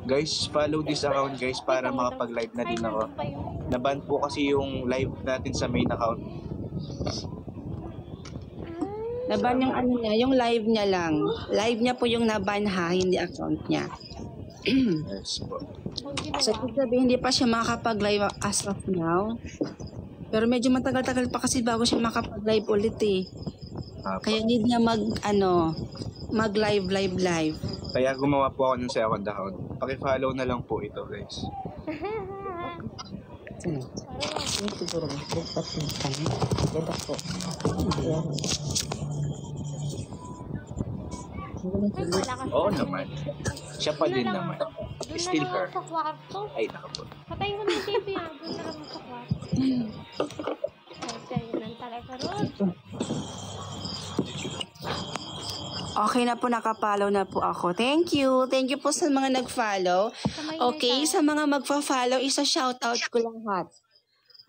Guys, follow this account guys para makapag-live na din ako. Naban po kasi yung live natin sa main account. Naban yung ano niya, yung live niya lang. Live niya po yung naban ha, hindi account niya. Yes po. So, sabi, hindi pa siya makakapag-live as of now. Pero medyo matagal-tagal pa kasi bago siya makapag-live ulit eh. Kaya need niya mag-live. Kaya gumawa po ako ng second account. Paki-follow na lang po ito guys. Siguro, dapat yung kami. Dapat po. Oo naman. Siya pa din naman. Still her. Sa kwarto. Ay, naka po. Patay mo na yung TV ah. Doon na lang sa kwarto. Ay, lang talaga ron. Okay na po, nakapollow na po ako. Thank you. Thank you po sa mga nag-follow. Okay, sa mga magfa-follow, isa shoutout ko lang hat.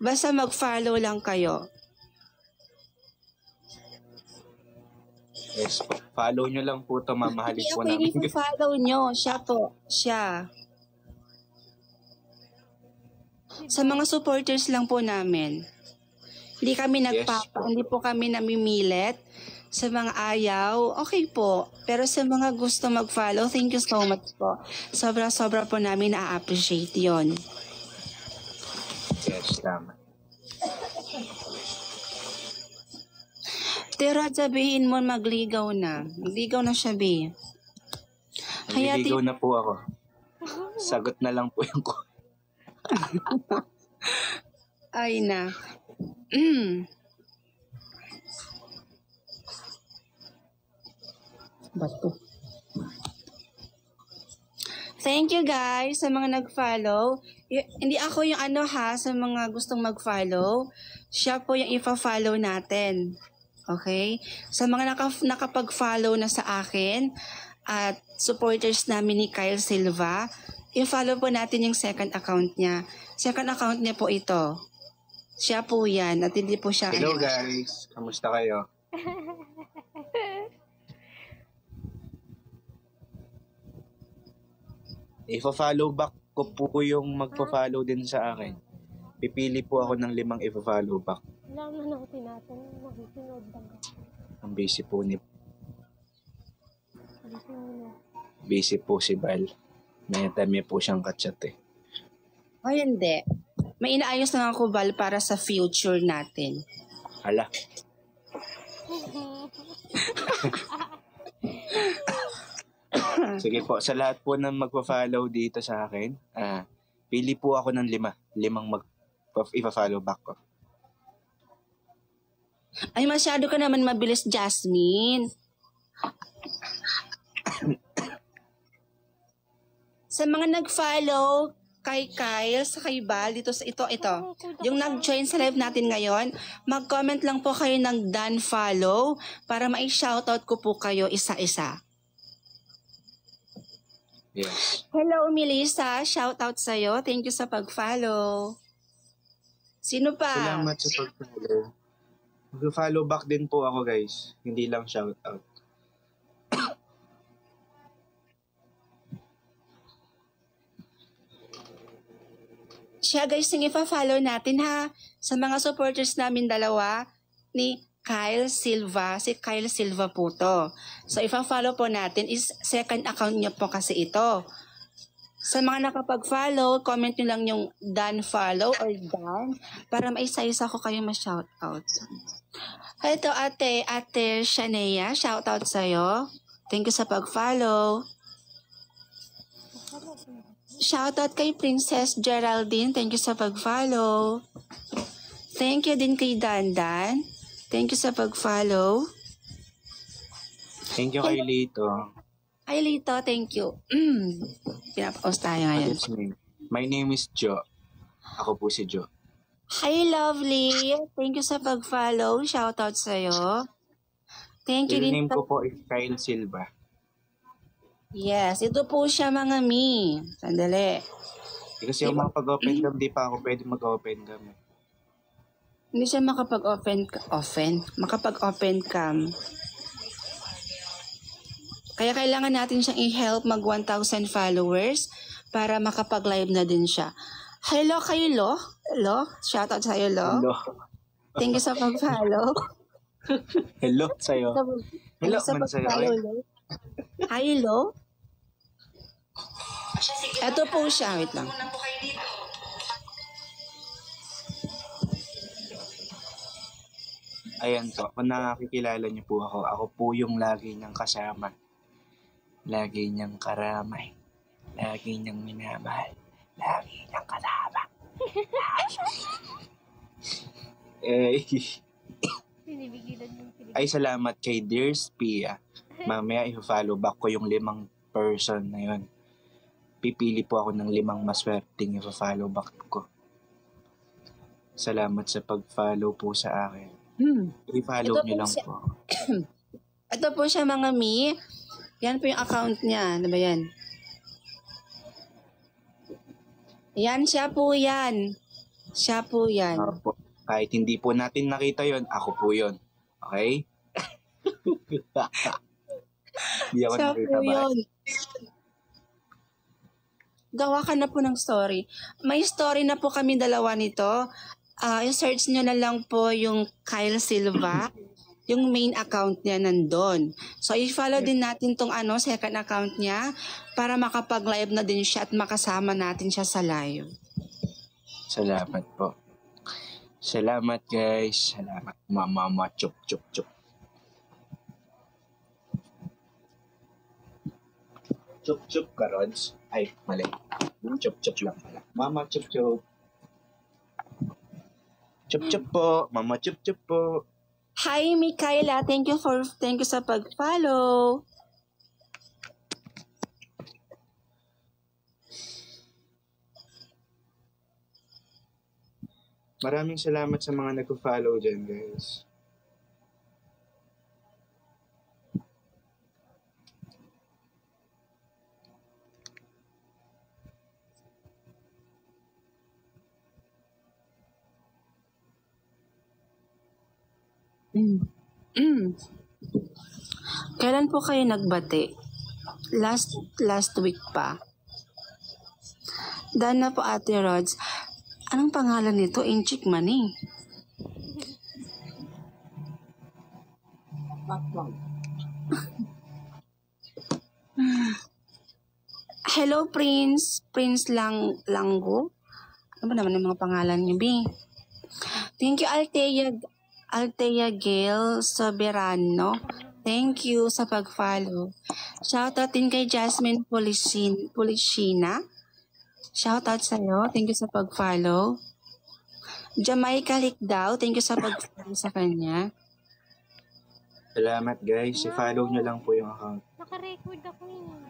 Basta mag-follow lang kayo. Yes po. Follow nyo lang po ito. Mamahalin po Hindi namin. ako follow nyo. Siya po. Siya. Sa mga supporters lang po namin. Hindi kami hindi po kami namimilit. Sa mga ayaw, okay po. Pero sa mga gusto mag-follow, thank you so much po. Sobra-sobra po namin na-appreciate yon. Yes, tama. Pero sabihin mo magligaw na. Magligaw na siya, B. Naliligaw na po ako. Sagot na lang po yung ko. Ay na. Bato. Thank you guys sa mga nag-follow. Hindi ako yung sa mga gustong mag-follow. Siya po yung ipa-follow natin. Okay? Sa mga nakapag-follow na sa akin at supporters namin ni Kyle Silva, i-follow po natin yung second account niya. Second account niya po ito. Siya po yan at hindi po siya... Hello guys! Kamusta kayo? I-follow back ko po yung magpa-follow din sa akin. Pipili po ako ng 5 i-follow back. Alam na natin natin. Magpinood lang ako. Ang busy po ni... Busy po si Val. May time po siyang kachat eh. Oh, hindi. May inaayos lang ako, Val, para sa future natin. Hala. Sige po, sa lahat po ng magpa-follow dito sa akin, pili po ako ng 5. 5 ipa-follow back ko. Ay, masyado ka naman mabilis, Jasmine. Sa mga nag-follow kay Kyle, sa kay Val, dito sa ito. Yung nag-join sa live natin ngayon, mag-comment lang po kayo ng done follow para ma-shoutout ko po kayo isa-isa. Yes. Hello, Melissa. Shoutout sa'yo. Thank you sa pag-follow. Sino pa? Salamat sa pag-follow. Mag-follow back din po ako, guys. Hindi lang shoutout. Siya, guys, yung ipa-follow natin, ha? Sa mga supporters namin dalawa ni Kyle Silva. Si Kyle Silva po to. So, ipa-follow po natin is second account niya po kasi ito. Sa mga nakapag-follow, comment nyo lang yung done follow or done para maisa-isa ko kayo ma-shoutout. Ito, Ate Shanea, shoutout sa'yo. Thank you sa pag-follow. Shoutout kay Princess Geraldine. Thank you sa pag-follow. Thank you din kay Dandan. Thank you sa pag-follow. Thank you kay Lito. Ay, Lito, thank you. Pinapaus tayo ngayon. My name is Jo. Ako po si Jo. Hi, lovely. Thank you sa pag-follow. Shoutout sa'yo. Thank you din. Yung name ko po is Kyle Silva. Yes, ito po siya mga mi. Sandali. Kasi yung makapag-open cam, di pa ako pwede mag-open cam. Hindi siya makapag-open cam. Kaya kailangan natin siyang i-help mag 1,000 followers para makapag-live na din siya. Hello kayo, Lo. Lo, shoutout sa'yo, Lo. Hello. Thank you sa pag-follow. Hello sa'yo. Hello Sa man sa'yo. pag-follow, Okay? Lo. Hi, Lo. Ito po siya. Wait lang. Ayan po, kung nakakikilala niyo po ako po yung lagi niyang kasama. Lagi niyang karamay. Lagi niyang minamahal. Lagi niyang kasama. Binibigilan yung pilig. Ay, salamat kay Dears Pia. Mamaya i-follow back ko yung 5 person na yun. Pipili po ako ng 5 maswerteng i-follow back ko. Salamat sa pag-follow po sa akin. I-follow Ito niyo po lang siya. po. Ito po siya, mga Mi. Yan po yung account niya. Ano ba yan? Yan, siya po yan. Siya po yan. Po. Kahit hindi po natin nakita yon, ako po yon. Okay? Hindi ako Siya nakita po ba? yun. Gawa ka na po ng story. May story na po kami dalawa nito. I-search nyo na lang po yung Kyle Silva. Yung main account niya nandun. So, i-follow din natin tong second account niya para makapag-live na din siya at makasama natin siya sa live. Salamat po. Salamat guys. Salamat. Mama, chup, chup, chup. Chup, chup, karods. Ay, mali. Chup, chup lang pala. Mama, chup, chup. Chup, chup po. Mama, chup, chup po. Hi, Mikaela. Thank you sa pag-follow. Maraming salamat sa mga nag-follow dyan, guys. Kailan po kayo nagbati? Last week pa. Dana po, Ate Rods. Anong pangalan nito? Inchik Maning. Hello, Prince. Prince Langgo. Ano ba naman yung mga pangalan niyo, Bing? Thank you, Althea Gail Soberano. Thank you sa pag-follow. Shoutout din kay Jasmine Policina. Shoutout sa'yo. Thank you sa pag-follow. Jamaica Likdaw. Thank you sa pag-follow sa kanya. Salamat guys. I-follow nyo lang po yung account. Naka-record ako yun.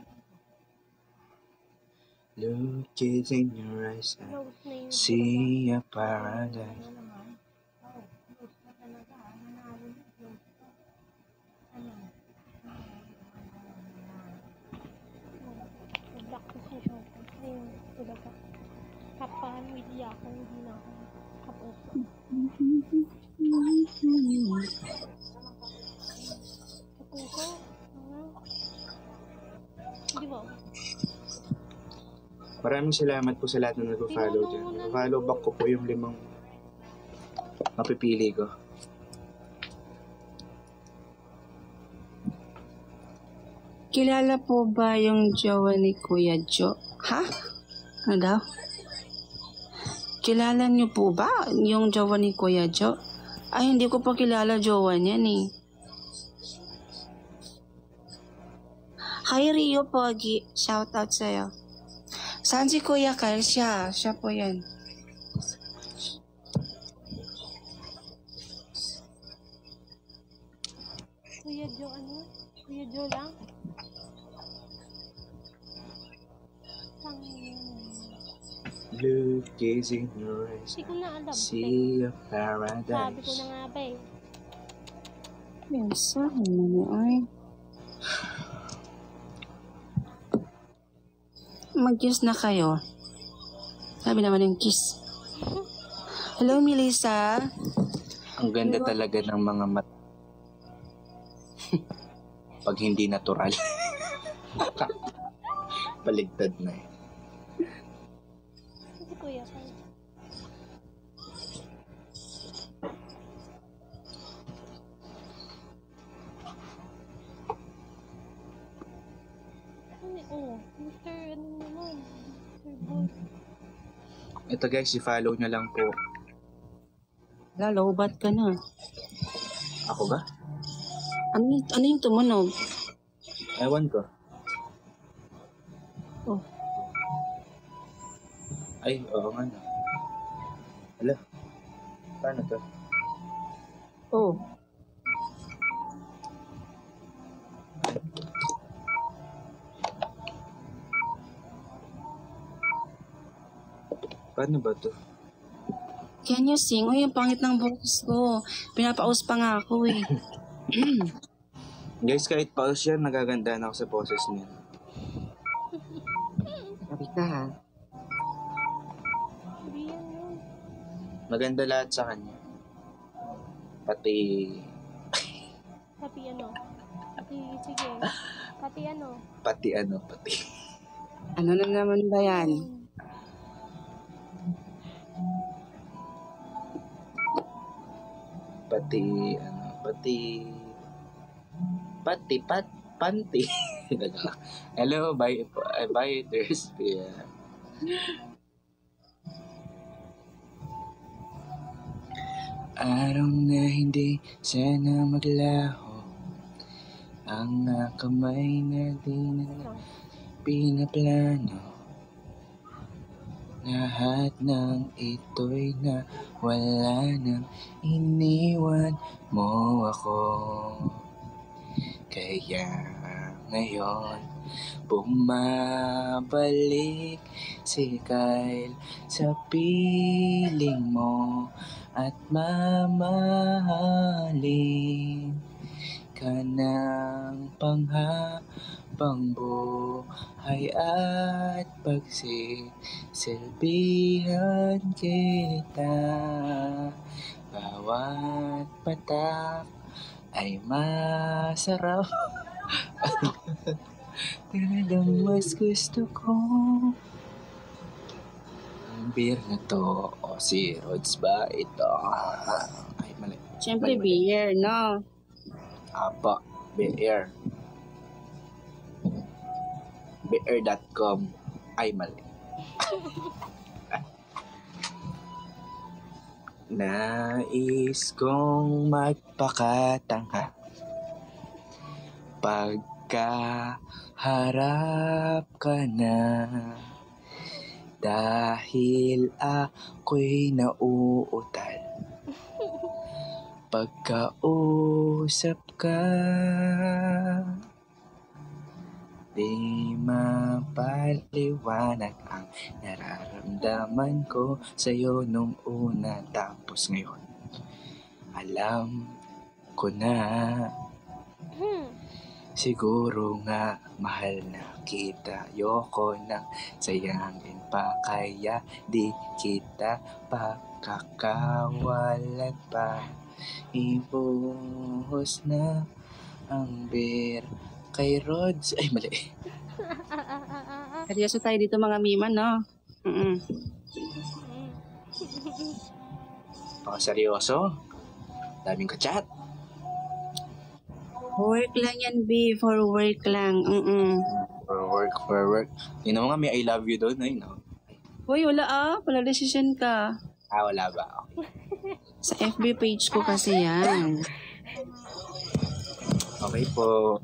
Look it in your eyes and Close na yun. see a paradise. Nag-blackness na siya. Ayun, wala pa. Kapahan, hindi ako. Hindi na ako. Kapos. Kapuso. Hindi ba? Maraming salamat po sa lahat na nag-follow dyan. Follow back ko po yung 5 mapipili ko. Kilala po ba yung jowa ni Kuya Jo? Ha? Ano daw? Kilala niyo po ba yung jowa ni Kuya Jo? Ay, hindi ko pa kilala jowa niya ni. Hi, Rio Pogi. Shoutout sa'yo. Saan si Kuya Kyle? Siya po yan. Kuya Jo, ano? Kuya Jo lang? Look is in your eyes Hindi ko na alam. see a Sabi ko paradise. na nga ba eh. Yan, saan mo ay? Mag-kiss na kayo. Sabi naman yung kiss. Hello, Melissa. Ang ganda talaga ng mga pag hindi natural. Baligtad na eh. Si Kuya Carl. Mr. ano naman? Mr. Boy. Ito guys, i-follow nyo lang po. Lalobat ka na. Ako ba? Ano yung tumunog? Ewan ko. Oh. Ay, oo nga na. Hala. Paano to? Oh. Paano ba to? Can you sing? Uy, ang pangit ng boses ko. Pinapaus pa nga ako eh. Guys, kahit pause yan, nagaganda na ako sa boses niya. Sabi ka ha. Hindi yan yun. Maganda lahat sa kanya. Pati... Pati ano? Sige. Pati ano? Pati ano, pati... Ano na naman ba yan? Pati... ano, pati... Panty. Hello, buyers. Yeah. Araw na hindi sana maglaho, ang kamay na di na pinaplano. Lahat ng ito'y na wala nang iniwan mo ako. Kaya ngayon bumabalik si Kyle sa piling mo at mamahalin ka ng panghabang buhay at pagsisilbihan kita. Bawat patak ay masarap. Talagang mas gusto ko ang beer na to. O si Rods ba ito? Ay, mali. Siyempre Mali. beer, no? Apa, beer. Beer.com. Ay, mali. Nais kong magpakatanga pagkaharap ka na, dahil ako'y nauutal pagkausap ka. Di mapaliwanag ang nararamdaman ko sa'yo nung una, tapos ngayon alam ko na. Siguro nga mahal na kita, ayoko nang sayangin pa, kaya di kita pakakawalan pa. Ibuhos na ang beer kay Rods. Ay, mali. Seryoso tayo dito mga mima, no? Seryoso? Daming ka-chat. Work lang yan, B. For work lang. For work. Yun naman nga, may I love you doon. Ay, no? Uy, wala Wala decision ka. Wala ba? Okay. Sa FB page ko kasi yan. Okay po.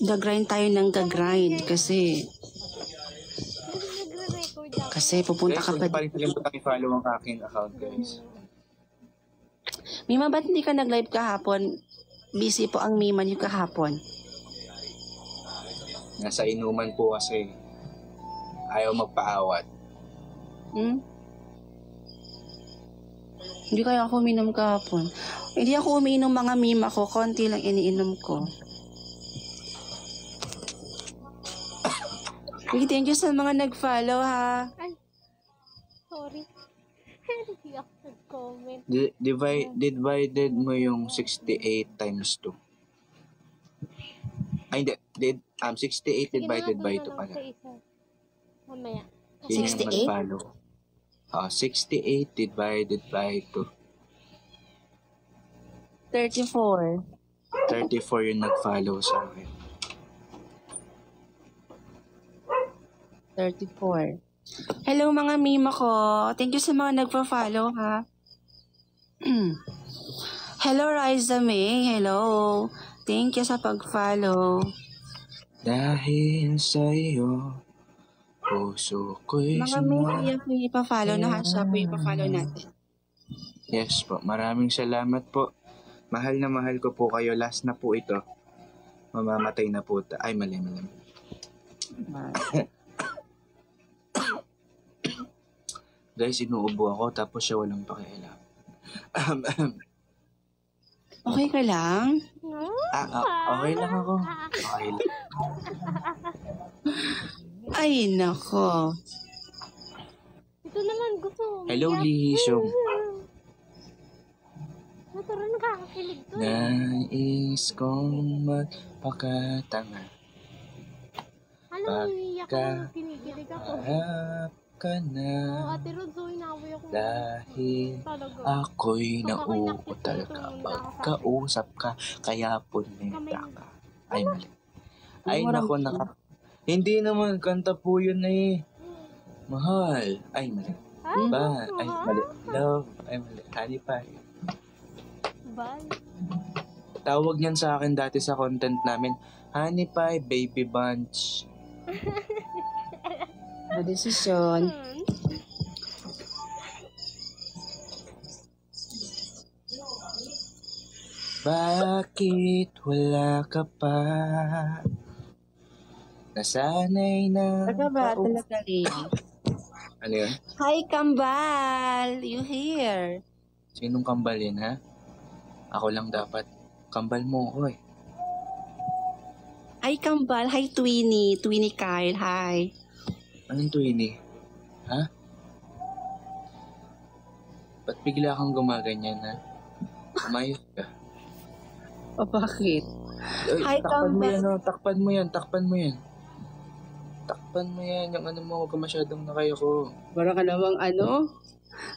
Gagrind tayo ng gagrind kasi Nagre-record ako. pupunta ka pa. Guys, huwag pa i-follow ang aking account, guys. Mima, ba't hindi ka nag-live kahapon? Busy po ang Mima niyo kahapon. Nasa inuman po kasi. Ayaw magpaawat. Hindi kaya ako uminom kahapon. Hindi ako uminom mga Mima ko. Konti lang iniinom ko. Thank you sa mga nag-follow, ha? Ay, sorry. Hindi ako nag-comment. Divided mo yung 68 times 2. Ay, hindi. 68 divided by 2 pala. Mamaya. Sino 68? yung nag-follow? 68 divided by 2. 34. 34 yung nag-follow sa akin. 34. Hello mga mima ko. Thank you sa mga nagpa-follow ha. Hello Riza May. Hello. Thank you sa pag-follow. Dahil sa'yo, puso ko'y Mga may ipa-follow na ha. Siya po ipa-follow natin. Yes po, maraming salamat po. Mahal na mahal ko po kayo. Last na po ito. Mamamatay na po. Ay, mali. Guys, inuubo ako tapos siya walang pakialam. Okay ka lang? Okay lang ako. Okay lang. Ay, nako. Ito naman gusto. Hello, Lihisyong. Naturo nakakakilig to. Nais kong magpakatanga. Alam mo, umiiyak ako. Kinikilig ako. Harap ka na. Ate Rod, so inaway ako. Dahil Talaga. ako'y nauutal ka. Pagkausap ka, kaya punita ka. Ay, mali. Ay, nako, hindi naman, kanta po yun eh. Mahal. Ay, mali. Ba? Ay, mali. Love. Ay, mali. Honey pie. Bye. Tawag niyan sa akin dati sa content namin, Honey pie, baby bunch. Desisyon. Bakit wala ka pa? Nasanay na. Talaga ba? Talaga rin. Ano yun? Hi, Kambal! You here? Sinong kambal yan, ha? Ako lang dapat. Kambal mo ako eh. Hi, Kambal. Hi, Twinnie. Twinnie Kyle. Hi. Anong Twinnie? Ha? Ba't bigla kang gumaganyan, ha? Umayos ka. O, bakit? Ay, Hi, takpan mo Kambal. yan, oh. Takpan mo yan. Takpan mo yan. Yung ano mo, huwag ka masyadong nakayako. Parang ka namang ano?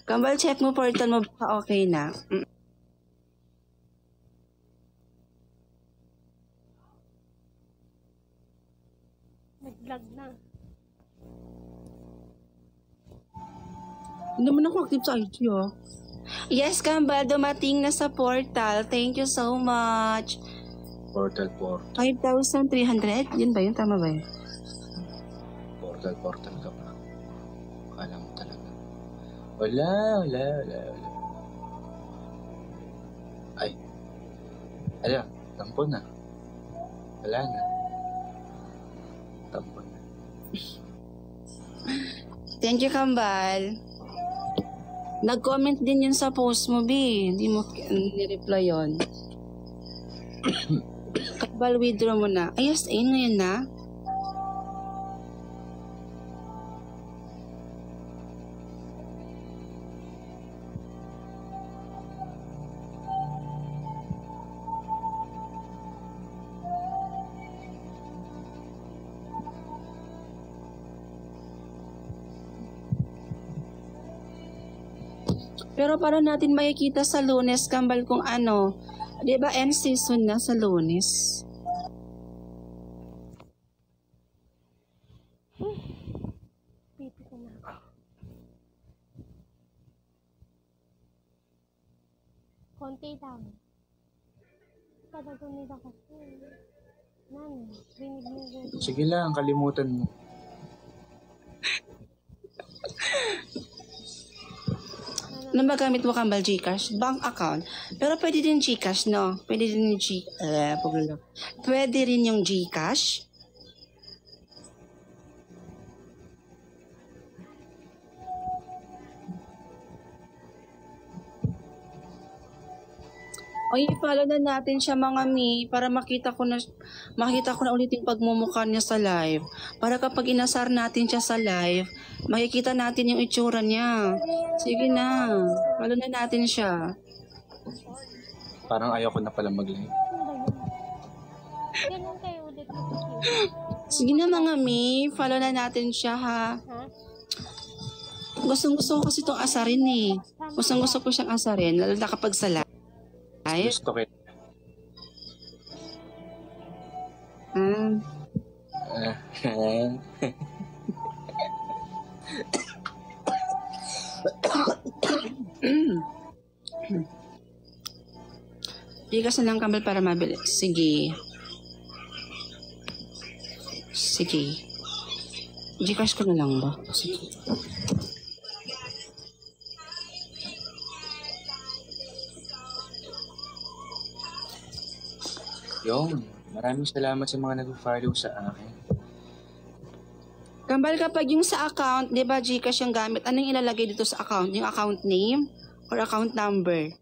Kambal, check mo portal mo. Baka okay na. Nag-vlog na. Hindi naman ako active sa IG, oh. Yes, Kambal, dumating na sa portal. Thank you so much. Portal. 5,300? Yun ba yun? Tama ba yun? Portal ka pa. Akala mo talaga. Wala. Ay. Ala, tampo na. Wala na. Tampo na. Thank you, Kambal. Nag-comment din yun sa post mo, B. Hindi mo ni-reply yun. Kambal, withdraw mo na. Ayos, ayun ngayon na. Pero para natin makikita sa Lunes, Kambal, kung ano, di ba end season na sa Lunes? Pipi ko na ako. Konti lang. Talaga nila kasi. Nani, rinig mo ko. Sige lang, kalimutan mo. Ano ba gamit mo, Kambal? Gcash? Bank account. Pero pwede din Gcash, no? Pwede din yung Pwede rin yung Gcash. O i-follow na natin siya, mga mi, para makita ko na ulit yung pagmumukha niya sa live. Para kapag inasar natin siya sa live, makikita natin yung itsura niya. Sige na, follow na natin siya. Parang ayaw ko na pala mag-live. Ganun kayo ulit. Sige na mga Mi, follow na natin siya ha. Ha? Gustong-gusto ko kasi itong asarin eh. Gustong-gusto ko siyang asarin, lalo na kapag sa live. Gusto kita. Bigas na lang kambal para mabilis. Sige. Sige. Gcash ko na lang ba? Sige. Yun. Maraming salamat sa mga nag-follow sa akin. Kambal, kapag yung sa account, di ba Gcash yung gamit, anong ilalagay dito sa account? Yung account name or account number?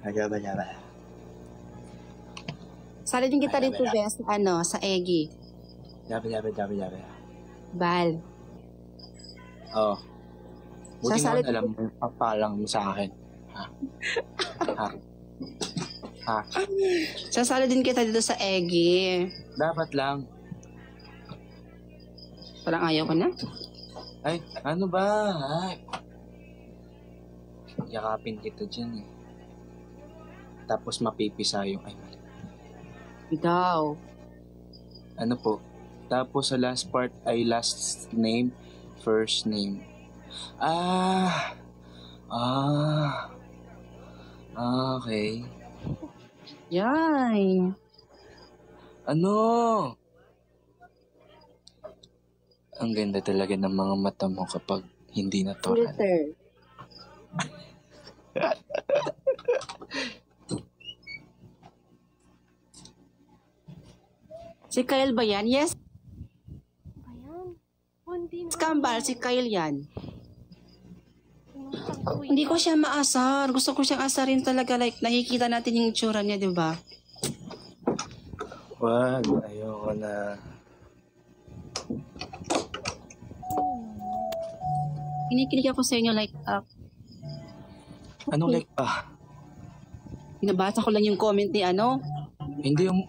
Haba. Sali din kita dito, Bes, sa Egi. Dabi. Bal. Oh. Buti Sasalit- naman alam mo, papalang mo sa akin. Ha? Sasali din kita dito sa Egi. Dapat lang. Parang ayaw ko na. Ay, ano ba? Ay. Yakapin kita dyan eh. Tapos mapipisa yung... Ay, mali. Ikaw. Ano po? Tapos sa last part ay last name, first name. Okay. Yay. Ano? Ang ganda talaga ng mga mata mo kapag hindi natural. Filter. Si Kyle ba yan? Yes, Ayan. Hindi na. Kambal, si Kyle yan. Pinutang ko Hindi ko siya maasar. Gusto ko siyang asarin talaga. Like, nakikita natin yung itsura niya, di ba? Wag, ayoko na. Kinikilig ako sa inyo like, Anong like pa? binabasa ko lang yung comment ni Hindi yung...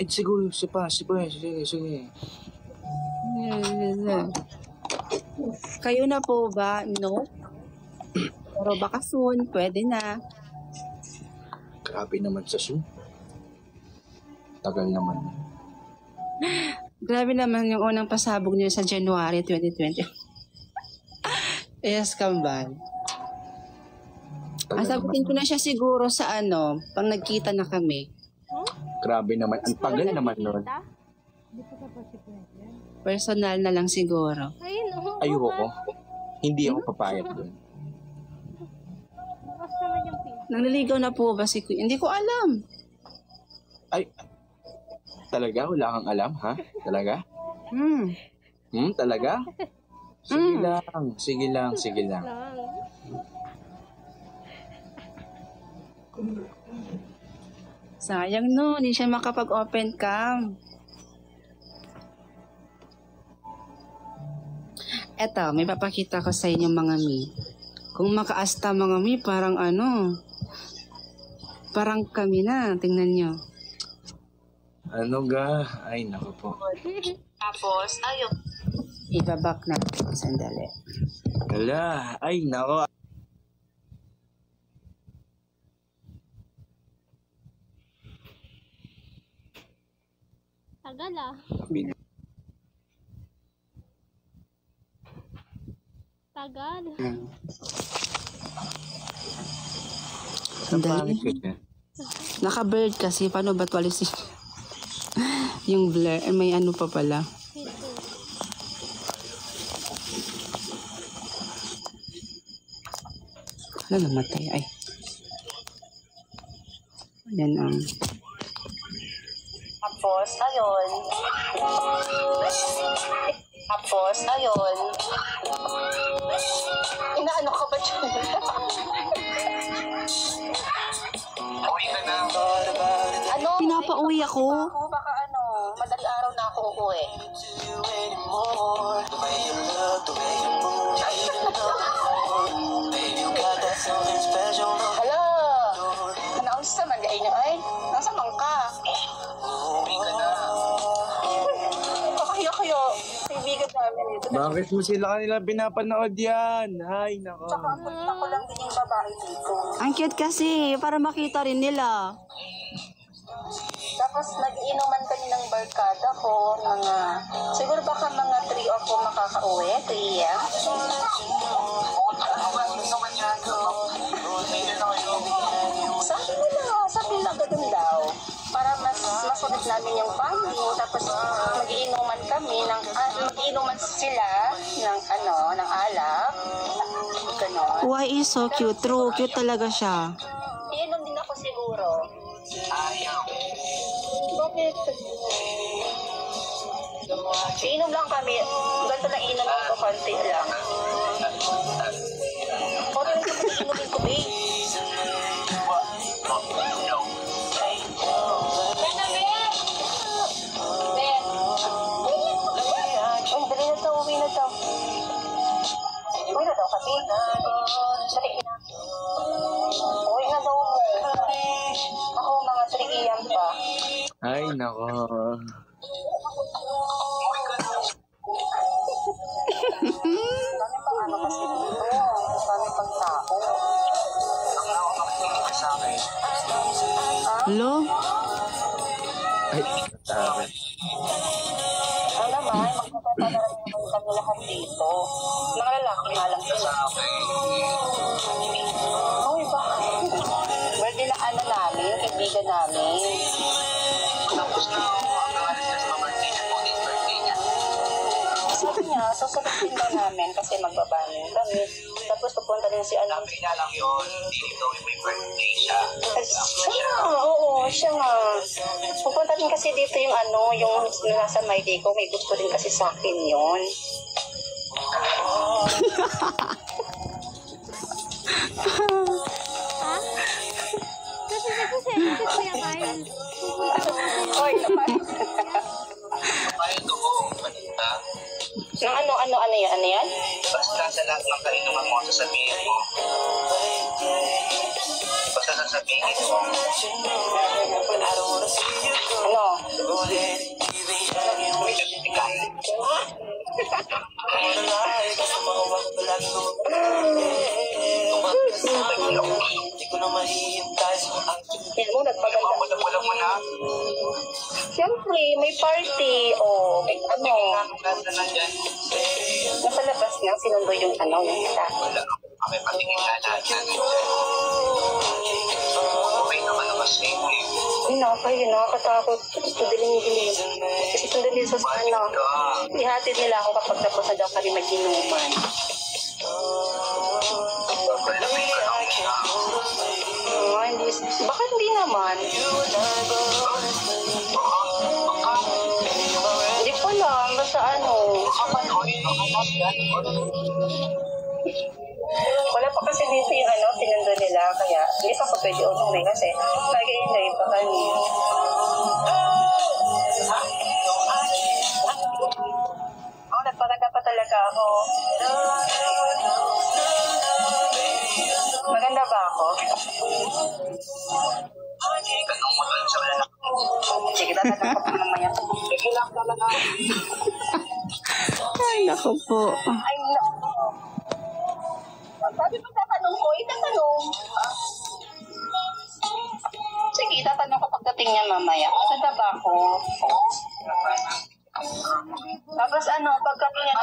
siguro, sige. Kayo na po ba? No? Pero baka soon, pwede na. Grabe naman sa Zoom. Tagal naman. Grabe naman yung unang pasabog niyo sa January 2020. Yes, Kambal. Tagal Asagutin ko na siya siguro sa pag nagkita na kami. Grabe naman. Ang tagal naman nun. Hindi pa tapos si President. Personal na lang siguro. Ayun, oo. Ayoko. Hindi ako papayag dun. Bukas naman yung pin. Nangliligaw na po ba si Queen? Hindi ko alam. Ay, talaga? Wala kang alam, ha? Talaga? Talaga? Sige lang. Lang. Sayang no, hindi siya makapag-open cam. Eto, may papakita ko sa inyo mga Mi. Kung makaasta mga Mi, parang parang kami na. Tingnan nyo. Ano ga? Ay, naku po. Tapos, ibabak na. Sandali. Hala. Ay, naku. Tagal ah. Tagal. Ang Sandali. pangit ko siya. Naka-bird kasi. Paano ba tuwalisin? Yung blur. May pa pala. Ito. Wala namatay. Ay. Ayan Tapos, ayun. Inaano ka ba dyan? Pinapauwi ako. Baka madali araw na ako uuwi. Hello! Ano sa man dahil niyo ay? Nasa man ka? namin. Bakit mo sila kanila pinapanood yan? Hay, nako. Tsaka ako lang din yung babae dito. Ang cute kasi, para makita rin nila. Tapos nag-inuman kami ng barkada ko, siguro baka mga 3 or 4 makakauwi, 3 a.m. Sabi nila ganun daw. Para masulit namin yung family, tapos mag-iinuman kami, mag-iinuman sila ng alak. Ganon. Why is so cute? True, cute talaga siya. Iinom din ako siguro. Bakit? Iinom lang kami. Ganito na iinom ko, konti lang. Konti lang kami iinumin ko, babe. Uwi na daw kasi. Dali na. Uwi na daw mo. Ako mga 3 a.m. pa. Ay, nako. Dami pang ano kasi dito. Dami pang tao. Hello? Ay, sabi. Ano naman, magpapata na rin naman kami lahat dito. Mga lalaki nga lang sila. Uy, bakit? Birthday na namin, kaibigan namin. Tapos na sabi niya, sasagutin daw namin kasi magbabanin kami. Tapos pupunta din si ano. sabi na lang yun, dito may birthday siya. Siya nga. Pupunta din kasi dito yung yung nasa Maydico. May gusto din kasi sa akin yun. Ha? Kasi nagsasensitive kuya Kyle. Pupunta ko kasi. Oy, naman. Ayun ko, kanita. Ano yan? Basta sa lahat ng kainuman mo, sasabihin mo. Basta sasabihin mo. Ano? May kasitikan. Yan mo, nagpaganda. Wala mo na. Siyempre, may party. O, Nasa na dyan. nasa labas niya, sinundo yung yung isa. Wala. Kami patingin na natin. Okay naman ang kasi. Nakakatakot. Dilim-dilim. Kasi sundin din sa ihatid nila ako kapag tapos na daw kami mag-inuman. Baka hindi naman. Hindi ko lang. Basta wala pa kasi dito yung sinundo nila. Kaya hindi pa ko pwede umuwi kasi nag-enjoy pa kami. Nagparaga pa talaga ako. Maganda ba ako? Sige, tatanong ko pa mamaya. Sige lang talaga. Ay, naku po. Ay, naku. Sabi mo tatanong ko, itatanong. Sige, tatanong ko pagdating niya mamaya. Maganda ba ako? Tapos pagdating niya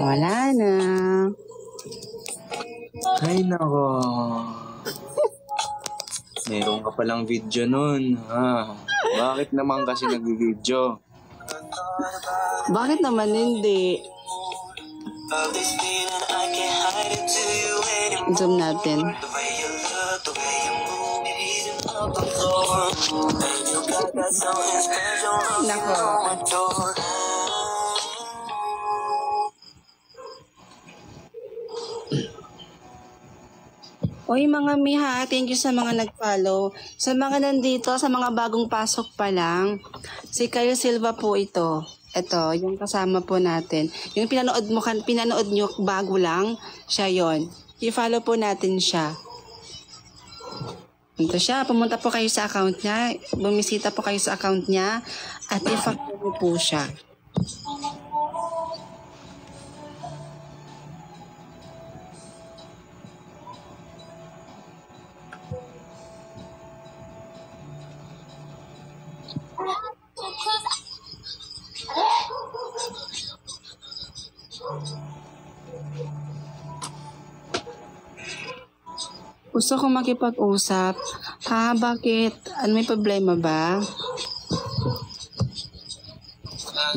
wala na. Ay, nako. Meron ka palang video nun, ha? Bakit naman kasi nag-video? Bakit naman hindi? Zoom natin. Nako. Oy mga miha, thank you sa mga nag-follow. Sa mga nandito, sa mga bagong pasok pa lang, si Kyle Silva po ito. Ito, yung kasama po natin. Yung pinanood nyo bago lang, siya yon. I-follow po natin siya. Ito siya, pumunta po kayo sa account niya, bumisita po kayo sa account niya, at i-follow po siya. Gusto ko makipag-usap. Bakit? Ano, may problema ba?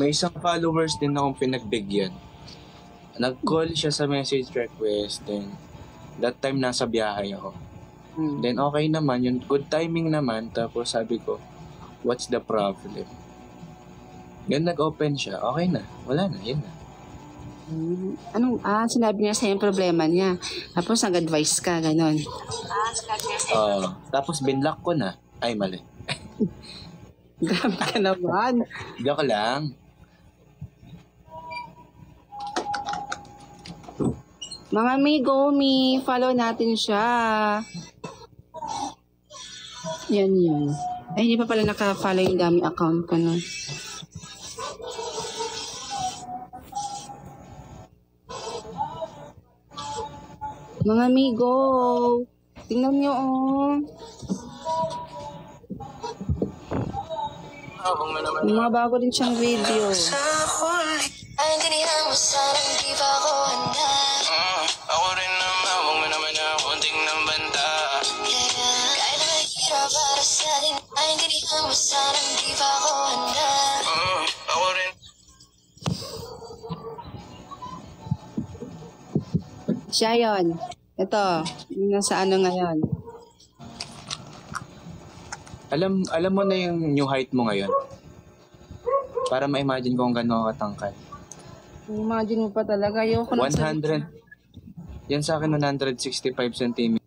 May isang followers din akong pinagbigyan. Nag-call siya sa message request. Then, that time nasa biyahe ako. Then, okay naman. Yun, good timing naman. Tapos sabi ko, what's the problem? Then, nag-open siya. Okay na. Wala na. Yun na. Sinabi niya sa'yo yung problema niya. Tapos nag-advise ka, ganon. Tapos binlock ko na. Ay, mali. Grabe ka naman. Joke lang. Mga amigo, follow natin siya. Yan. Ay, hindi pa pala naka-follow yung dami account ko nun. Mga amigo, tingnan niyo May mga bago din siyang video. Ay, tinihan mo sanang di ba ako handa. Ako rin naman, huwag mo naman na kunting ng banta. Kahit na mahirap para sa atin. Ay, tinihan mo sanang di ba ako handa. Ako rin. Siya yun. Ito, yung nasa ano ngayon. Alam mo na yung new height mo ngayon? Para ma-imagine kung gano'n katangkad. Imagine mo pa talaga. 100. Yan sa akin 165 cm.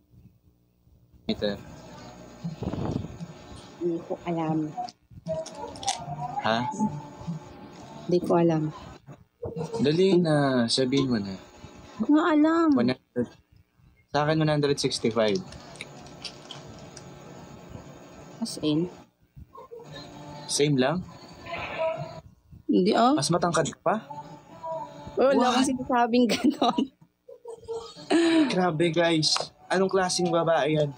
Hindi ko alam. Ha? Hindi ko alam. Dali na. Sabihin mo na. Hindi ko alam. 100. Sa akin 165. As in? Same lang? Hindi Mas matangkad ka pa? Wala akong sinasabing ganon. Grabe guys. Anong klaseng babae yan?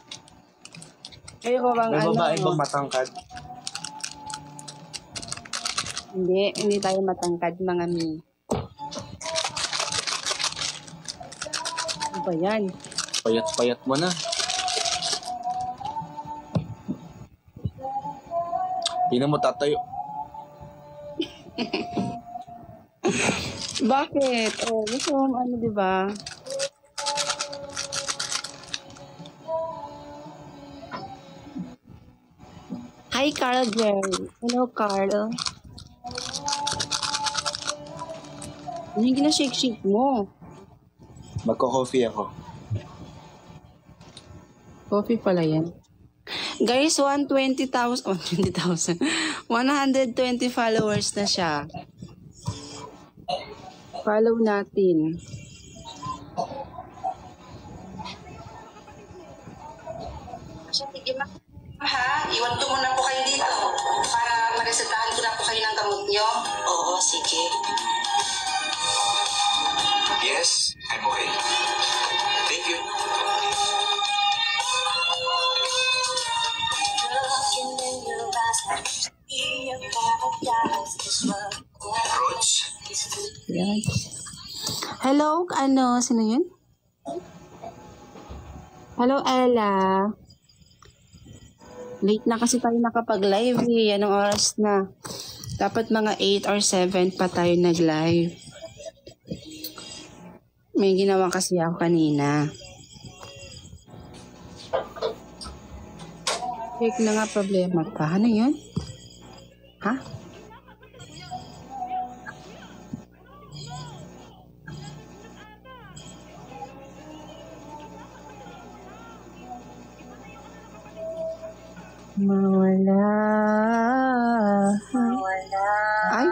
Kayo ko bang May babae bang matangkad? Hindi tayo matangkad, mga mi. Ano ba yan? Payat-payat mo na. Hindi na mo tatayo. Bakit? Gusto mo diba? Hi, Carl Jerry. Hello, Carl. Ano yung ginashake-shake mo? Magko-coffee ako. Coffee pala yan. Guys, 120,000 120 followers na siya. Follow natin. Sige ha, iwan ko muna po kayo dito para maresetahan ko na po kayo ng gamot nyo. Oo, sige. Yes, I'm okay. Thank you. Roach? Yes. Hello, sino yun? Hello, Ella. Late na kasi tayo nakapag-live eh. Anong oras na? Dapat mga 8 or 7 pa tayo nag-live. May ginawa kasi ako kanina. Check na nga problema pa. Ano yun? Ha? Mawala. Ay.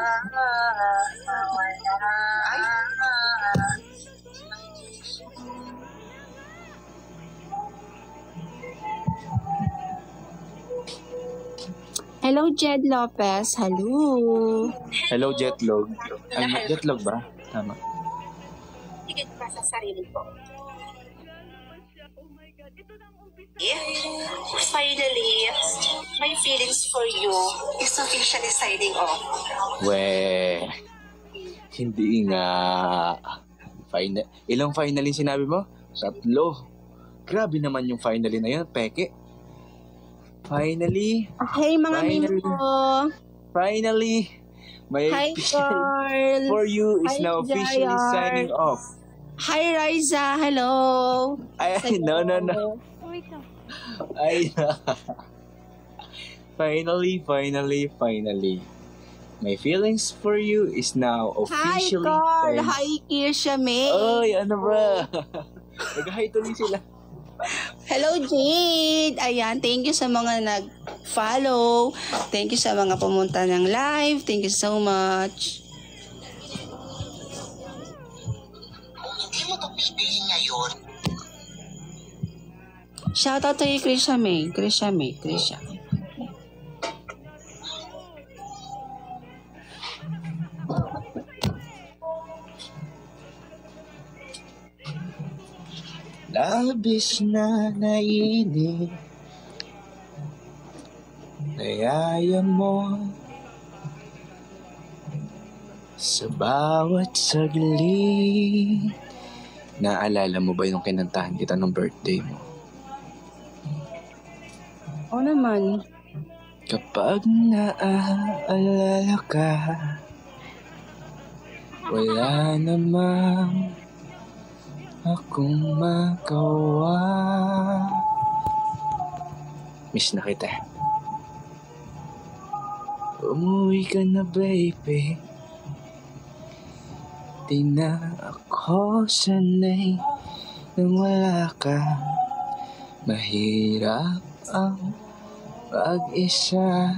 Hello, Jed Lopez. Hello. Hello, Jetlog. Ay, Jetlog ba? Tama. Higit pa sa sarili ko. Finally, my feelings for you is officially signing off. We, hindi nga. Ilang finally sinabi mo? 3. Grabe naman yung finally na yun, peke. Finally. Hey, mga Finally. mimo. Finally. My Hi, feeling girl. for you is Hi, now officially Jayar. signing off. Hi, Riza. Hello. Ay, no. Wait lang. Ay, finally. My feelings for you is now Hi, officially Carl. signed. Hi, Kirsha May. Oy, ano ba? Nag-hi tuloy sila. Hello, Jade. Ayan, thank you sa mga nag-follow. Thank you sa mga pumunta ng live. Thank you so much. Hindi mo to pipiliin ngayon. Shoutout to you, Krisha May. Krisha. Labis na nainip, nayaya mo sa bawat saglit. Naalala mo ba yung kinantahan kita ng birthday mo? Oo naman. Kapag naaalala ka, wala namang akong magawa. Miss na kita. Umuwi ka na, baby. Di na ako sanay nang wala ka. Mahirap ang pag-isa.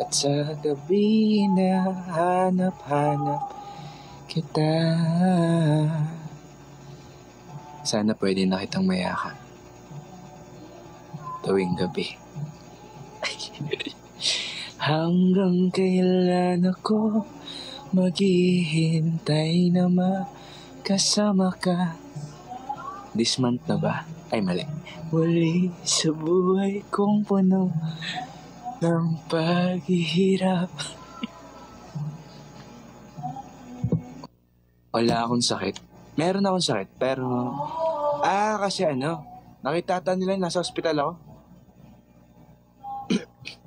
At sa gabi na hanap-hanap kita. Sana pwede na kitang mayakan tuwing gabi. Hanggang kailan ako maghihintay na makasama ka? This month na ba? Ay, mali. Muli sa buhay kong puno ng paghihirap. Wala akong sakit. Meron akong sakit, pero... kasi nakita nila nasa ospital ako.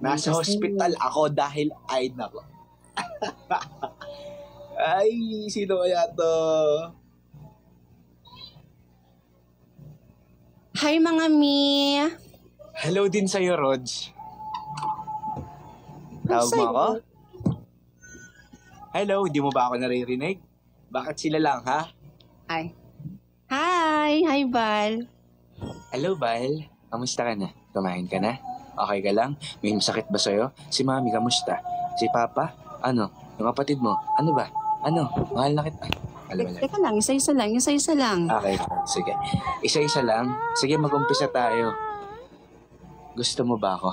Nasa hospital ako dahil ay nako. Ay, sino kaya to? Hi, mga mi. Hello din sa'yo, Rods. Tawag mo ako? Hello, hindi mo ba ako naririnig? Bakit sila lang, ha? Hi. Hi, Val. Hello, Val. Kamusta ka na? Kumain ka na? Okay ka lang? May masakit ba sa'yo? Si Mami, kamusta? Si Papa? Ano? Yung kapatid mo? Ano ba? Ano? Mahal na kita. Teka lang, isa-isa lang. Okay, sige. Isa-isa lang? Sige, mag-umpisa tayo. Gusto mo ba ako?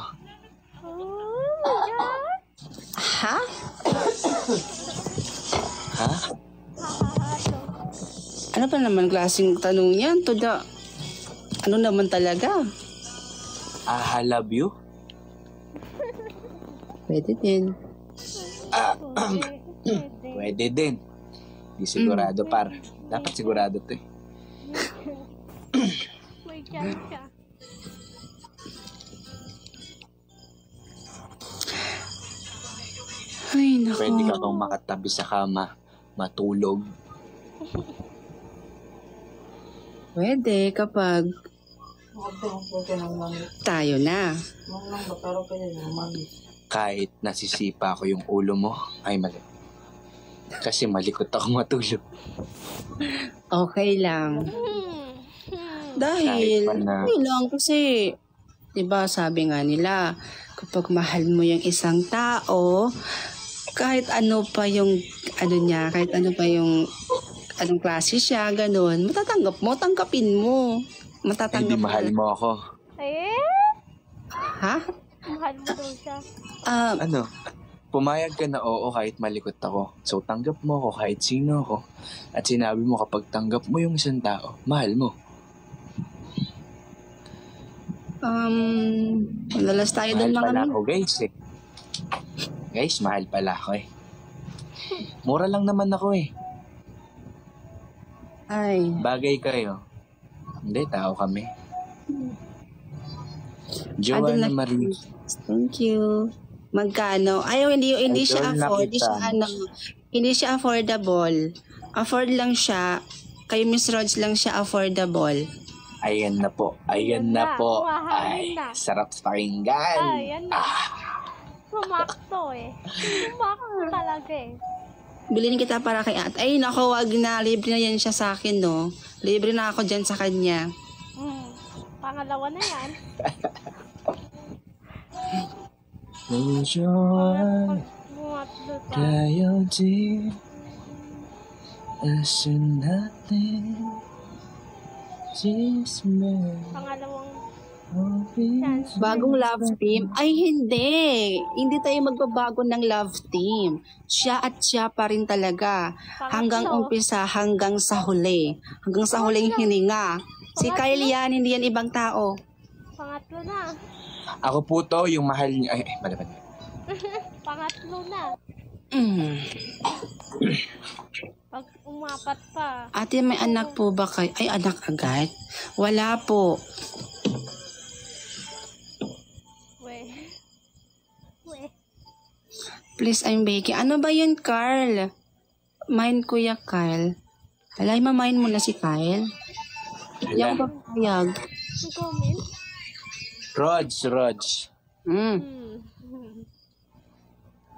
Ha? Ha? Ano ba naman klaseng tanong yan? Ano naman talaga? I love you? Pwede din. Pwede din. Di sigurado, par. Dapat sigurado to eh. May chance ka. Ay, naku. Pwede ka bang makatabi sa kama, matulog? Pwede kapag tayo na. Kahit nasisipa ko yung ulo mo, ay mali. Kasi malikot ako matulog. Okay lang. Dahil, Kahit pa na- okay lang kasi, diba sabi nga nila, kapag mahal mo yung isang tao, kahit ano pa yung, anong klase siya, ganun, matatanggap mo, tanggapin mo. Hindi mahal mo ako. Eh? Ha? Mahal mo daw siya. Ano? Pumayag ka na oo kahit malikot ako. So tanggap mo ako kahit sino ako. At sinabi mo kapag tanggap mo yung isang tao, mahal mo. Lalas tayo Mahal doon mga pala mi. ako guys eh. Guys, mahal pala ako eh. Mura lang naman ako eh. Ay. Bagay kayo. Hindi, tao kami. Adol Joanna na- Marie. Thank you. Magkano? Ayaw, hindi siya Idol na afford. Hindi kita. siya hindi siya affordable. Afford lang siya. Kay Miss Rods lang siya affordable. Ayan na po. Ayan na po. Ay, Mahalin na. sarap pakinggan. Ayan na. Sumakto eh. Sumakto talaga eh. Bilhin kita para kay Ate. Ay, naku, wag na. Libre na yan siya sa akin, no? Libre na ako dyan sa kanya. Pangalawa na yan. Enjoy Bumatlo pa. kayo din. Asin natin. Chisme. Pangalawang Chance. Bagong love team? Ay, hindi. Hindi tayo magbabago ng love team. Siya at siya pa rin talaga. Hanggang umpisa, hanggang sa huli. Hanggang sa huling hininga. Si Kyle yan, hindi yan ibang tao. Pangatlo na. Ako po to, yung mahal niya. Ay, bala. Pangatlo na. Pag umapat pa. Ate, may anak po ba kayo? Ay, anak agad? Wala po. We. Please, I'm baking. Ano ba yun, Carl? Mine, Kuya Kyle. Alay, mamain mo na si Kyle. Yung papayag. Comment? Rods.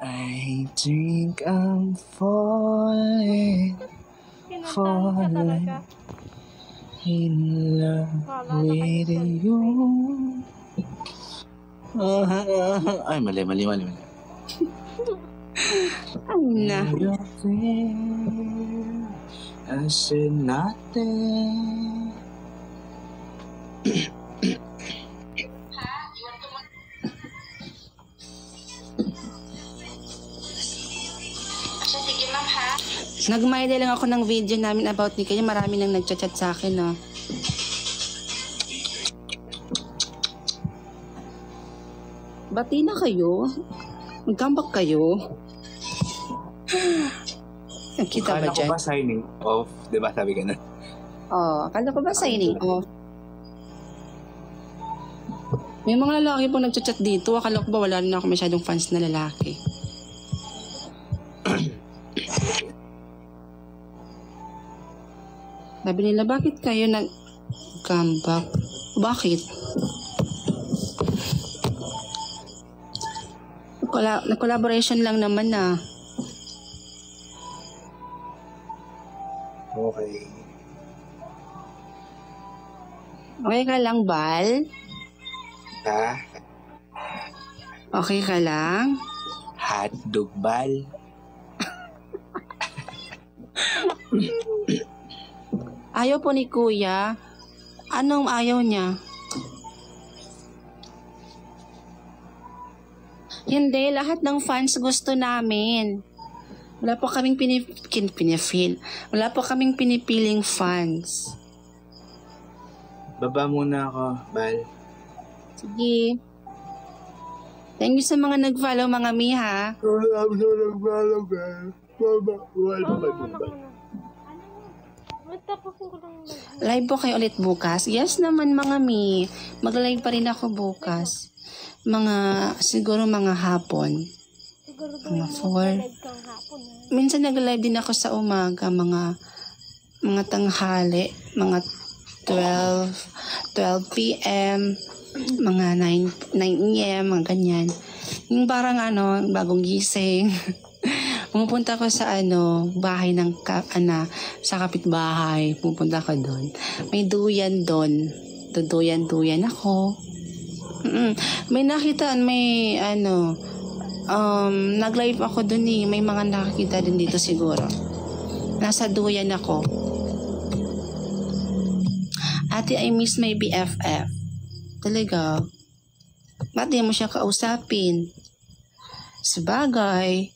I think I'm falling Kinantahan ka talaga. in love with you. Ay, mali. Ay na. I said nothing. Sige, ma'am, ha? Nagmayda lang ako ng video namin about ni Kaya. Marami nang nagchat-chat sa akin, no? Bati na kayo? Magkambak kayo? Nakita ba Akala ko dyan? ba signing off? Diba sabi ka na? Akala ko ba signing off? May mga lalaki po nagchat-chat dito. Akala ko ba wala rin ako masyadong fans na lalaki? Sabi nila, bakit kayo nag-comeback? Bakit? Na-collaboration lang naman na. Okay. Okay ka lang, Bal? Ha? Okay ka lang? Hotdog bal. Ayaw po ni Kuya. Anong ayaw niya? Hindi, lahat ng fans gusto namin. Wala po kaming pinifeel. Wala po kaming pinipiling fans. Baba muna ako, Bal. Sige. Thank you sa mga nag-follow, mga miha. Wala mo nag-follow, Bal. Baba. Live po kayo ulit bukas? Yes naman, mga mi. Mag-live pa rin ako bukas. Siguro mga hapon. Siguro Mga 4. kang hapon. Minsan nag-live din ako sa umaga, mga tanghali, mga 12 p.m., mga 9 a.m., mga ganyan. Yung parang bagong gising. Pumupunta ko sa bahay ng sa kapitbahay. Pupunta ko doon. May duyan doon. Duduyan ako. May nakita, nag-live ako doon eh. May mga nakakita din dito siguro. Nasa duyan ako. Ate, I miss my BFF. Talaga. Ba't di mo siya kausapin? Sabagay,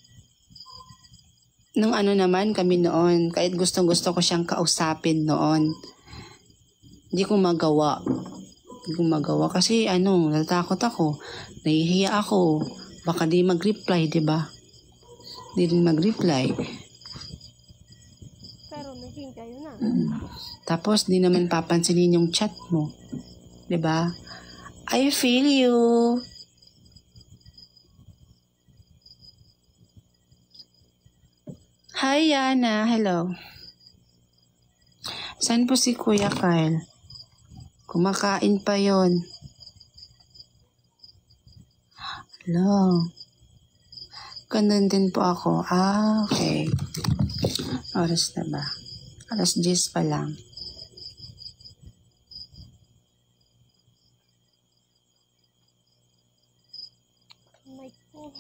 nung ano naman kami noon, kahit gustong-gusto ko siyang kausapin noon, hindi ko magawa. Kasi natatakot ako, nahihiya ako, baka di mag-reply, di ba? Di rin mag-reply. Pero naging kayo na. Tapos di naman papansinin yung chat mo, di ba? I feel you. Hi, Yana. Hello. Saan po si Kuya Kyle? Kumakain pa yon. Hello. Ganun din po ako. Okay. Oras na ba? Alas 10 pa lang. My God.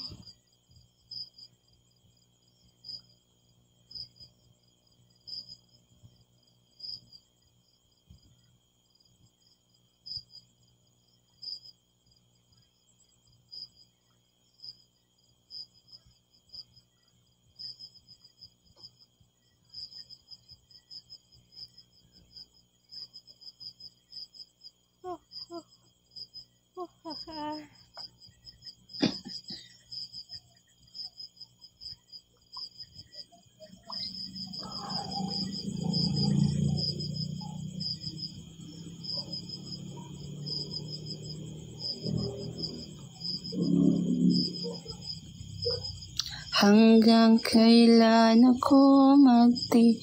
Hanggang kailan ako magtitiisan?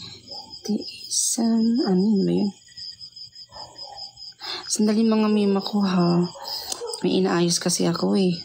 Ano yun ba yun? Sandali mga mima ko ha. May inaayos kasi ako eh.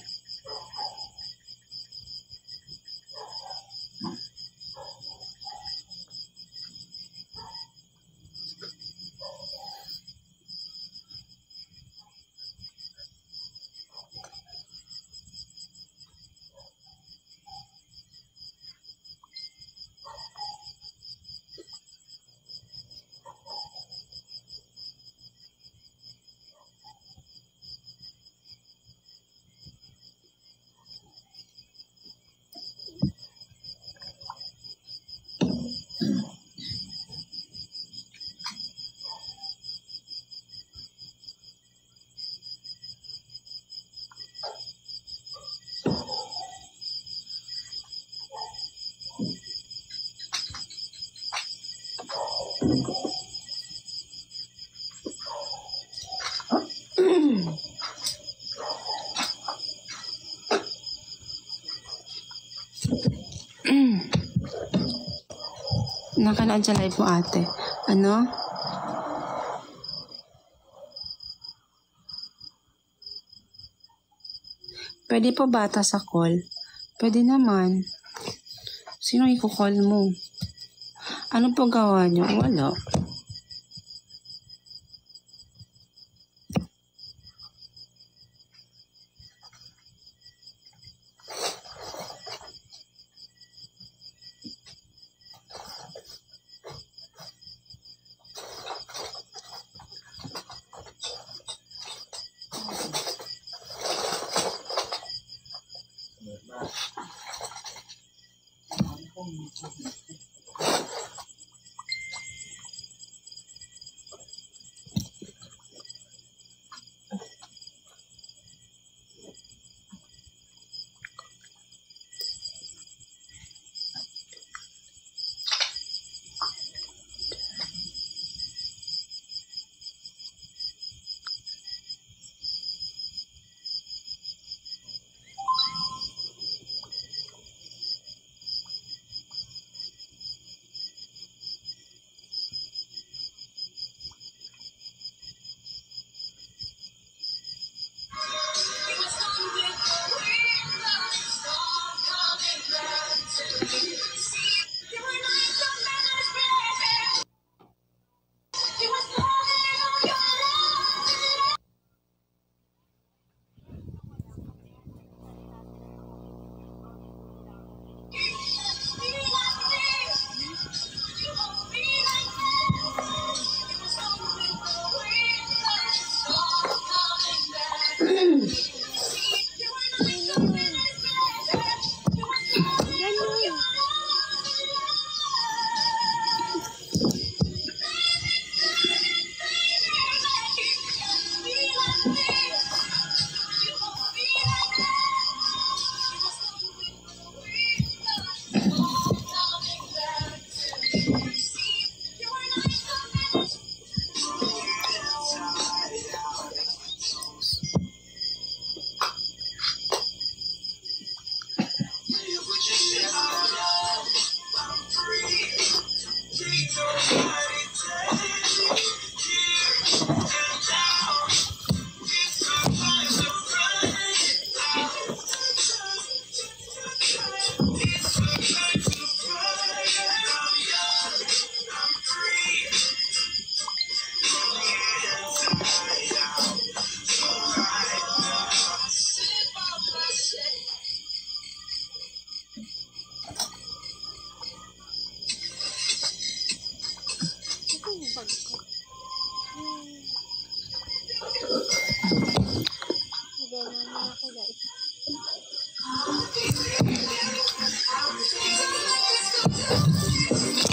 Nakanood sa live mo ate. Ano? Pwede po bata sa call? Pwede naman. Sino i-call mo? Ano po gawa niyo? Wala.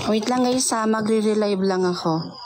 Wait lang guys ha, magre-relive lang ako.